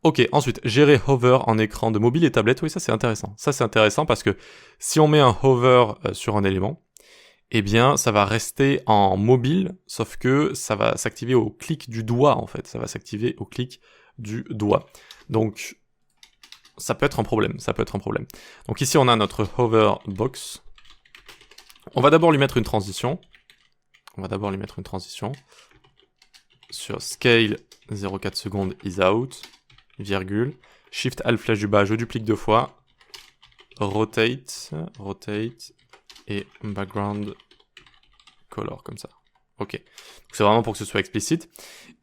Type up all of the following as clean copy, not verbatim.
Ok, ensuite, gérer hover en écran de mobile et tablette. Oui, ça c'est intéressant. Ça c'est intéressant parce que si on met un hover sur un élément, eh bien, ça va rester en mobile, sauf que ça va s'activer au clic du doigt, en fait. Ça va s'activer au clic du doigt. Donc, ça peut être un problème. Ça peut être un problème. Donc ici, on a notre hover box. On va d'abord lui mettre une transition. Sur scale 0,4 secondes is out, virgule, shift alt flèche du bas, je duplique 2 fois, rotate, et background color, comme ça. Ok. C'est vraiment pour que ce soit explicite.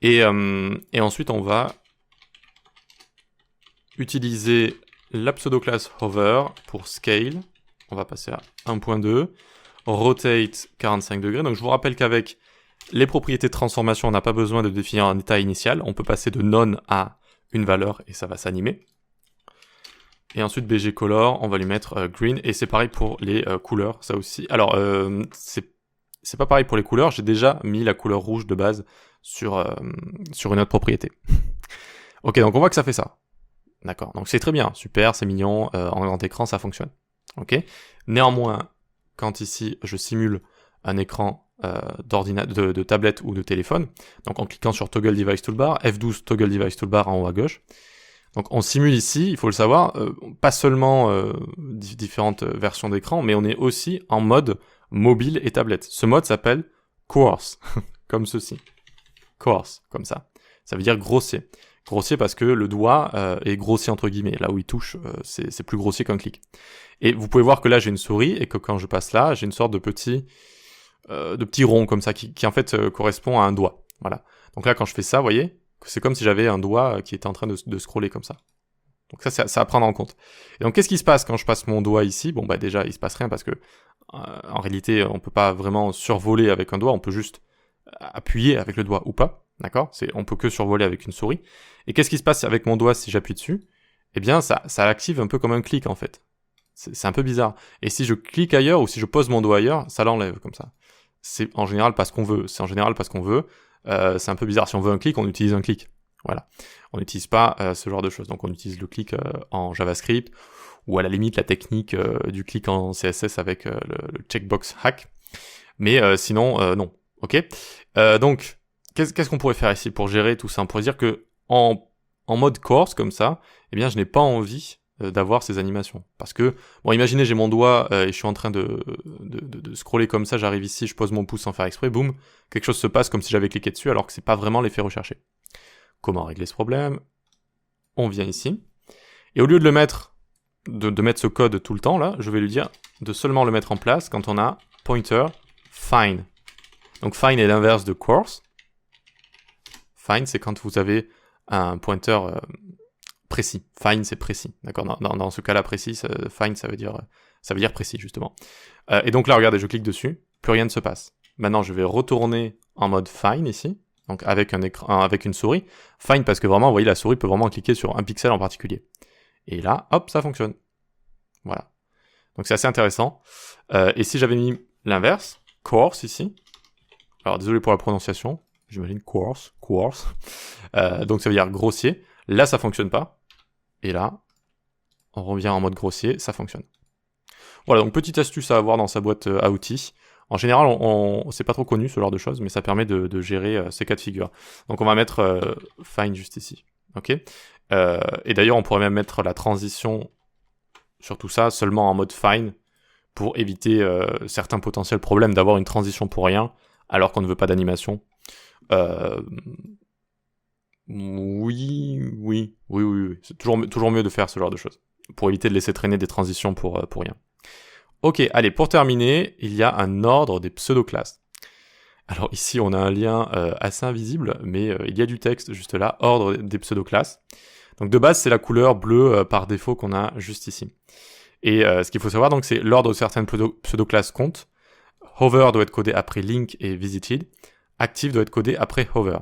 Et ensuite, on va utiliser la pseudo-classe hover pour scale. On va passer à 1.2. Rotate 45 degrés. Donc je vous rappelle qu'avec les propriétés de transformation, on n'a pas besoin de définir un état initial. On peut passer de none à une valeur et ça va s'animer. Et ensuite BG color, on va lui mettre green. Et c'est pareil pour les couleurs, ça aussi. Alors, c'est pas pareil pour les couleurs. J'ai déjà mis la couleur rouge de base sur une autre propriété. Ok, donc on voit que ça fait ça. D'accord, donc c'est très bien, super, c'est mignon, en grand écran, ça fonctionne. Ok. Néanmoins, quand ici, je simule un écran de tablette ou de téléphone, donc en cliquant sur Toggle Device Toolbar, F12 Toggle Device Toolbar en haut à gauche, donc on simule ici, il faut le savoir, pas seulement différentes versions d'écran, mais on est aussi en mode mobile et tablette. Ce mode s'appelle coarse, comme ceci. Coarse, comme ça. Ça veut dire grossier. Grossier parce que le doigt est grossier entre guillemets. Là où il touche, c'est plus grossier qu'un clic. Et vous pouvez voir que là j'ai une souris et que quand je passe là, j'ai une sorte de petit rond comme ça qui en fait correspond à un doigt. Voilà. Donc là quand je fais ça, vous voyez, c'est comme si j'avais un doigt qui était en train de scroller comme ça. Donc ça à prendre en compte. Et donc qu'est-ce qui se passe quand je passe mon doigt ici? Bon bah déjà il se passe rien parce que en réalité on peut pas vraiment survoler avec un doigt, on peut juste appuyer avec le doigt ou pas. D'accord? On peut que survoler avec une souris. Et qu'est-ce qui se passe avec mon doigt si j'appuie dessus? Eh bien, ça l'active un peu comme un clic, en fait. C'est un peu bizarre. Et si je clique ailleurs, ou si je pose mon doigt ailleurs, ça l'enlève, comme ça. C'est en général pas ce qu'on veut. C'est un peu bizarre. Si on veut un clic, on utilise un clic. Voilà. On n'utilise pas ce genre de choses. Donc, on utilise le clic en JavaScript, ou à la limite, la technique du clic en CSS avec le checkbox hack. Mais sinon, non. Ok? Donc, qu'est-ce qu'on pourrait faire ici pour gérer tout ça? On pourrait dire que en mode coarse comme ça, eh bien je n'ai pas envie d'avoir ces animations. Parce que, bon, imaginez j'ai mon doigt et je suis en train de scroller comme ça, j'arrive ici, je pose mon pouce sans faire exprès, boum, quelque chose se passe comme si j'avais cliqué dessus alors que c'est pas vraiment l'effet recherché. Comment régler ce problème? On vient ici, et au lieu de le mettre, de mettre ce code tout le temps là, je vais lui dire de seulement le mettre en place quand on a pointer fine. Donc fine est l'inverse de coarse. Fine, c'est quand vous avez un pointeur précis. Fine, c'est précis. D'accord. Dans ce cas-là précis, fine, ça veut dire précis justement. Et donc là, regardez, je clique dessus, plus rien ne se passe. Maintenant, je vais retourner en mode fine ici, donc avec un écran, avec une souris. Fine parce que vraiment, vous voyez, la souris peut vraiment cliquer sur un pixel en particulier. Et là, hop, ça fonctionne. Voilà. Donc c'est assez intéressant. Et si j'avais mis l'inverse, coarse ici. Alors désolé pour la prononciation. J'imagine coarse. Donc ça veut dire grossier. Là, ça fonctionne pas. Et là, on revient en mode grossier, ça fonctionne. Voilà, donc petite astuce à avoir dans sa boîte à outils. En général, c'est pas trop connu ce genre de choses, mais ça permet de gérer ces cas de figure. Donc on va mettre fine juste ici. Ok. Et d'ailleurs, on pourrait même mettre la transition sur tout ça seulement en mode fine pour éviter certains potentiels problèmes d'avoir une transition pour rien alors qu'on ne veut pas d'animation. Oui. C'est toujours mieux de faire ce genre de choses pour éviter de laisser traîner des transitions pour rien. Ok, allez, pour terminer, il y a un ordre des pseudo-classes. Alors ici, on a un lien assez invisible, mais il y a du texte juste là, ordre des pseudo-classes. Donc de base, c'est la couleur bleue par défaut qu'on a juste ici. Et ce qu'il faut savoir, donc, c'est l'ordre de certaines pseudo-classes compte. Hover doit être codé après link et visited. Active doit être codé après hover.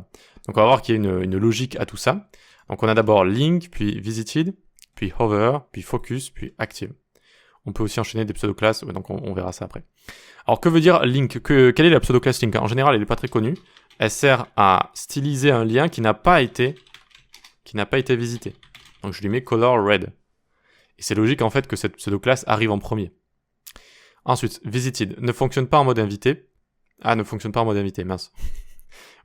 Donc on va voir qu'il y a une logique à tout ça. Donc on a d'abord link, puis visited, puis hover, puis focus, puis active. On peut aussi enchaîner des pseudo-classes, donc on verra ça après. Alors que veut dire link? Quelle est la pseudo-classe link? En général, elle n'est pas très connue. Elle sert à styliser un lien qui n'a pas été qui n'a pas été visité. Donc je lui mets color red. Et c'est logique en fait que cette pseudo-classe arrive en premier. Ensuite, visited ne fonctionne pas en mode invité. Ah, ne fonctionne pas en mode invité, mince.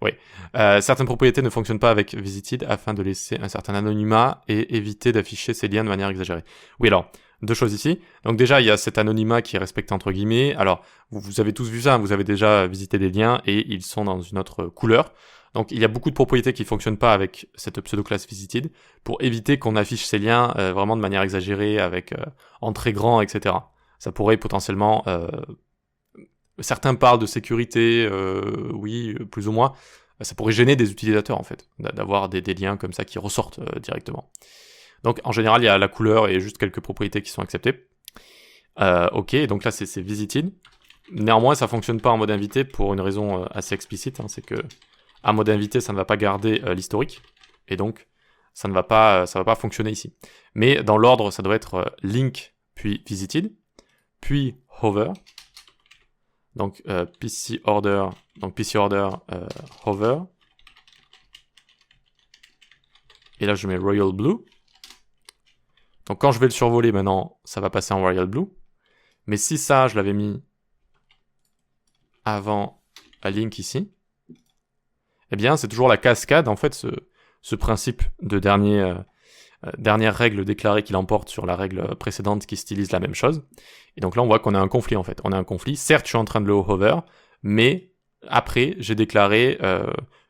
Oui. Certaines propriétés ne fonctionnent pas avec visited afin de laisser un certain anonymat et éviter d'afficher ces liens de manière exagérée. Oui, alors, deux choses ici. Donc déjà, il y a cet anonymat qui est respecté entre guillemets. Alors, vous avez tous vu ça, vous avez déjà visité des liens et ils sont dans une autre couleur. Donc il y a beaucoup de propriétés qui ne fonctionnent pas avec cette pseudo-classe visited pour éviter qu'on affiche ces liens vraiment de manière exagérée avec en très grand, etc. Ça pourrait potentiellement... certains parlent de sécurité, oui, plus ou moins. Ça pourrait gêner des utilisateurs en fait, d'avoir des liens comme ça qui ressortent directement. Donc en général, il y a la couleur et juste quelques propriétés qui sont acceptées. Ok, donc là c'est visited. Néanmoins, ça fonctionne pas en mode invité pour une raison assez explicite, hein, c'est que en mode invité, ça ne va pas garder l'historique, et donc ça va pas fonctionner ici. Mais dans l'ordre, ça doit être link, puis visited, puis hover, donc PC order hover, et là je mets royal blue. Donc quand je vais le survoler maintenant, ça va passer en royal blue, mais si ça, je l'avais mis avant à link ici, eh bien, c'est toujours la cascade, en fait, ce principe de dernière règle déclarée qui l'emporte sur la règle précédente qui stylise la même chose. Et donc là, on voit qu'on a un conflit, en fait. On a un conflit. Certes, je suis en train de le hover, mais après, j'ai déclaré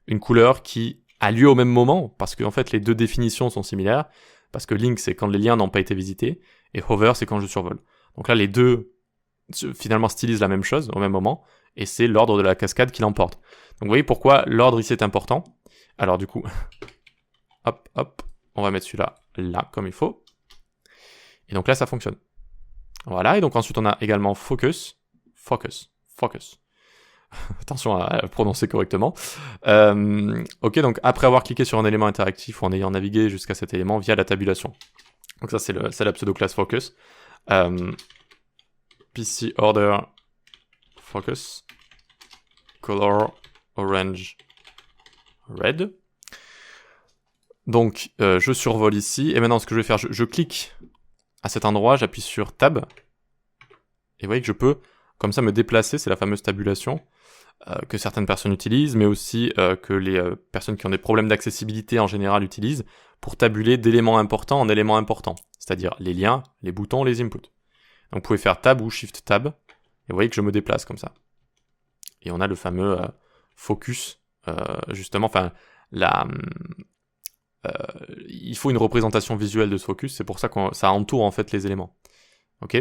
une couleur qui a lieu au même moment, parce que, en fait, les deux définitions sont similaires, parce que link, c'est quand les liens n'ont pas été visités, et hover, c'est quand je survole. Donc là, les deux, finalement, stylisent la même chose au même moment, et c'est l'ordre de la cascade qui l'emporte. Donc vous voyez pourquoi l'ordre ici est important. Alors du coup, hop, hop, on va mettre celui-là là, comme il faut. Et donc là, ça fonctionne. Voilà, et donc ensuite on a également focus. Attention à prononcer correctement. Ok, donc après avoir cliqué sur un élément interactif ou en ayant navigué jusqu'à cet élément via la tabulation. Donc ça, c'est la pseudo-classe focus. PC order focus color orange red. Donc je survole ici et maintenant ce que je vais faire, je clique à cet endroit, j'appuie sur tab et vous voyez que je peux comme ça me déplacer, c'est la fameuse tabulation que certaines personnes utilisent, mais aussi que les personnes qui ont des problèmes d'accessibilité en général utilisent pour tabuler d'éléments importants en éléments importants, c'est-à-dire les liens, les boutons, les inputs. Donc vous pouvez faire tab ou shift tab et vous voyez que je me déplace comme ça. Et on a le fameux focus, justement, enfin, il faut une représentation visuelle de ce focus, c'est pour ça que ça entoure en fait les éléments. Ok ?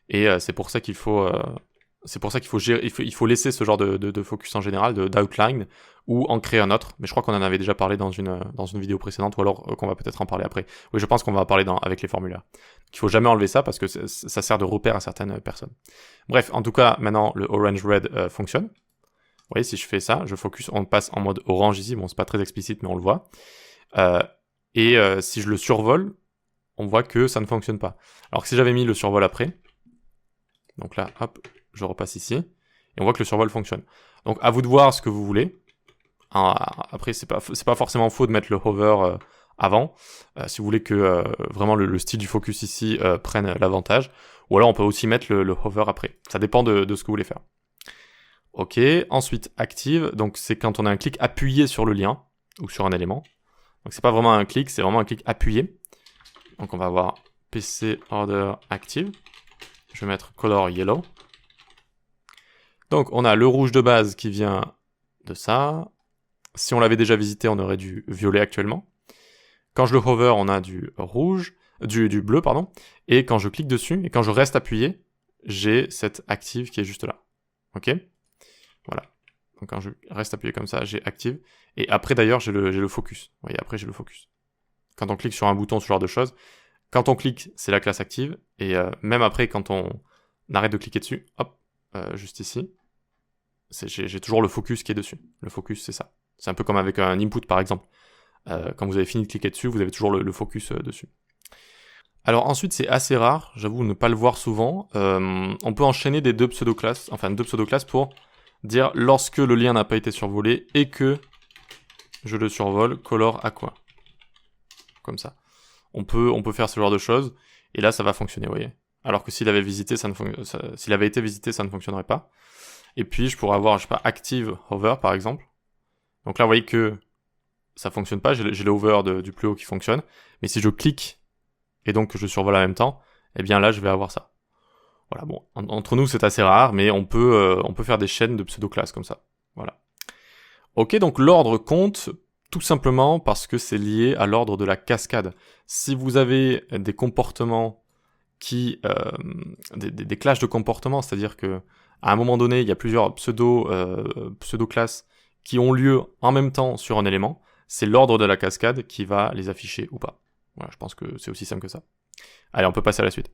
Et c'est pour ça qu'il faut, il faut laisser ce genre de focus en général, d'outline, ou en créer un autre. Mais je crois qu'on en avait déjà parlé dans une vidéo précédente, ou alors qu'on va peut-être en parler après. Oui, je pense qu'on va en parler avec les formulaires. Il faut jamais enlever ça parce que ça sert de repère à certaines personnes. Bref, en tout cas, maintenant le orange red fonctionne. Vous voyez, si je fais ça, je focus, on passe en mode orange ici. Bon, c'est pas très explicite, mais on le voit. Si je le survole, on voit que ça ne fonctionne pas. Alors que si j'avais mis le survol après, donc là, hop, je repasse ici, et on voit que le survol fonctionne. Donc à vous de voir ce que vous voulez. Après, c'est pas forcément faux de mettre le hover avant, si vous voulez que vraiment le style du focus ici prenne l'avantage. Ou alors on peut aussi mettre le hover après. Ça dépend de ce que vous voulez faire. Ok, ensuite active, donc c'est quand on a un clic appuyé sur le lien, ou sur un élément. Donc c'est pas vraiment un clic, c'est vraiment un clic appuyé. Donc on va avoir PC order active. Je vais mettre color yellow. Donc on a le rouge de base qui vient de ça. Si on l'avait déjà visité, on aurait du violet actuellement. Quand je le hover, on a du rouge, du bleu, pardon. Et quand je clique dessus, et quand je reste appuyé, j'ai cette active qui est juste là. Ok ? Voilà. Donc quand je reste appuyé comme ça, j'ai active. Et après d'ailleurs, j'ai le focus. Vous voyez, après j'ai le focus. Quand on clique sur un bouton, ce genre de choses, quand on clique, c'est la classe active. Et même après, quand on arrête de cliquer dessus, hop, juste ici, j'ai toujours le focus qui est dessus. Le focus, c'est ça. C'est un peu comme avec un input, par exemple. Quand vous avez fini de cliquer dessus, vous avez toujours le focus dessus. Alors ensuite, c'est assez rare, j'avoue ne pas le voir souvent. On peut enchaîner deux pseudo-classes pour dire lorsque le lien n'a pas été survolé et que je le survole, color aqua. comme ça. On peut faire ce genre de choses, et là ça va fonctionner, vous voyez. Alors que s'il avait été visité, ça ne fonctionnerait pas. Et puis je pourrais avoir, je sais pas, active hover par exemple. Donc là vous voyez que ça fonctionne pas, j'ai le hover du plus haut qui fonctionne, mais si je clique et donc que je survole en même temps, eh bien là je vais avoir ça. Voilà, bon, entre nous c'est assez rare, mais on peut faire des chaînes de pseudo-classes comme ça. Voilà. Ok, donc l'ordre compte tout simplement parce que c'est lié à l'ordre de la cascade. Si vous avez des comportements des clashs de comportements, c'est-à-dire que à un moment donné, il y a plusieurs pseudo-classes qui ont lieu en même temps sur un élément, c'est l'ordre de la cascade qui va les afficher ou pas. Voilà, je pense que c'est aussi simple que ça. Allez, on peut passer à la suite.